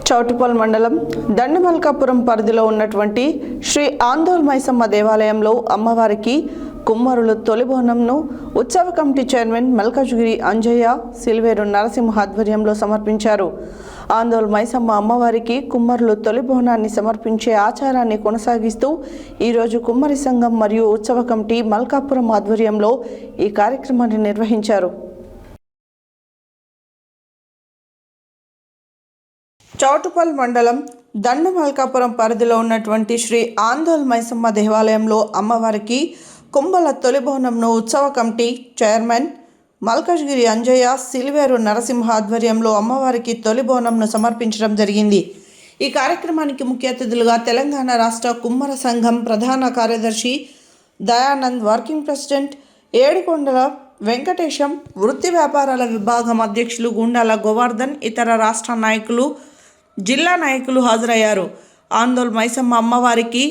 చౌటుపల్ మండలం దండమల్కాపురం పరిధిలో ఉన్నటువంటి శ్రీ ఆందోల్ మైసమ్మ దేవాలయంలో అమ్మవారికి కుమ్మరులు తొలి బోనంను ఉత్సవ కమిటీ చైర్మన్ మల్కాజ్గిరి అంజయ్య సిల్వేరు నరసింహ ఆధ్వర్యంలో సమర్పించారు. ఆందోల్ మైసమ్మ అమ్మవారికి కుమ్మరులు తొలి బోనాన్ని సమర్పించే ఆచారాన్ని కొనసాగిస్తూ ఈరోజు కుమ్మరి సంఘం మరియు ఉత్సవ కమిటీ మల్కాపురం ఆధ్వర్యంలో ఈ కార్యక్రమాన్ని నిర్వహించారు. చౌటుపల్ మండలం దండమల్కాపురం పరిధిలో ఉన్నటువంటి శ్రీ ఆందోల్ మైసమ్మ దేవాలయంలో అమ్మవారికి కుంభల తొలి బోనంను ఉత్సవ కమిటీ చైర్మన్ మల్కాజ్గిరి అంజయ్య సిల్వేరు నరసింహ ఆధ్వర్యంలో అమ్మవారికి తొలి బోనంను సమర్పించడం జరిగింది. ఈ కార్యక్రమానికి ముఖ్య అతిథులుగా తెలంగాణ రాష్ట్ర కుమ్మర సంఘం ప్రధాన కార్యదర్శి దయానంద్, వర్కింగ్ ప్రెసిడెంట్ ఏడుకొండల వెంకటేశం, వృత్తి వ్యాపారాల విభాగం అధ్యక్షులు గుండాల గోవర్ధన్, ఇతర రాష్ట్ర నాయకులు, జిల్లా నాయకులు హాజరయ్యారు. ఆందోల్ మైసమ్మ అమ్మవారికి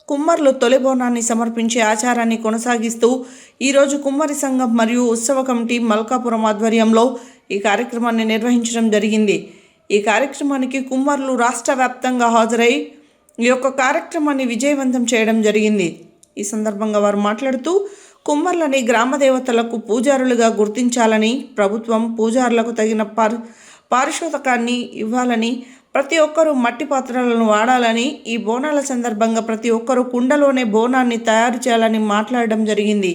కుమ్మర్లు తొలి బోనాన్ని సమర్పించే ఆచారాన్ని కొనసాగిస్తూ ఈరోజు కుమ్మరి సంఘం మరియు ఉత్సవ కమిటీ మల్కాపురం ఆధ్వర్యంలో ఈ కార్యక్రమాన్ని నిర్వహించడం జరిగింది. ఈ కార్యక్రమానికి కుమ్మర్లు రాష్ట్ర వ్యాప్తంగా హాజరై ఈ యొక్క కార్యక్రమాన్ని విజయవంతం చేయడం జరిగింది. ఈ సందర్భంగా వారు మాట్లాడుతూ కుమ్మర్లని గ్రామ దేవతలకు పూజారులుగా గుర్తించాలని, ప్రభుత్వం పూజారులకు తగిన పారితోషికాన్ని ఇవ్వాలని, ప్రతి ఒక్కరూ మట్టి పాత్రలను వాడాలని, ఈ బోనాల సందర్భంగా ప్రతి ఒక్కరూ కుండలోనే బోనాన్ని తయారు చేయాలని మాట్లాడడం జరిగింది.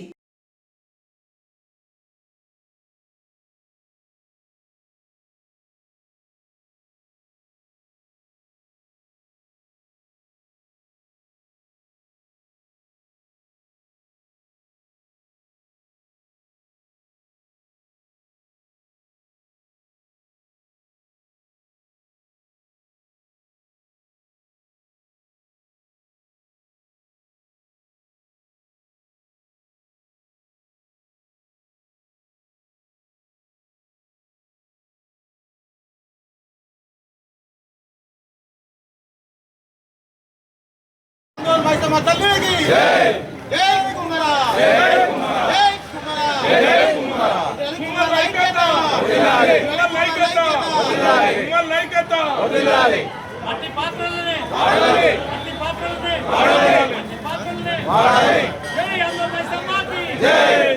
మైసమ్మ తల్లికి జై జై కుమ్మరా జై కుమ్మరా జై కుమ్మరా జై కుమ్మరా కుమ్మర ఐక్యత వదిలాలి కుమ్మర ఐక్యత వదిలాలి కుమ్మర ఐక్యత వదిలాలి మట్టి పాత్రలనే వాడాలి మట్టి పాత్రలనే వాడాలి మట్టి పాత్రలనే వాడాలి జై ఆందోళన మైసమ్మకి జై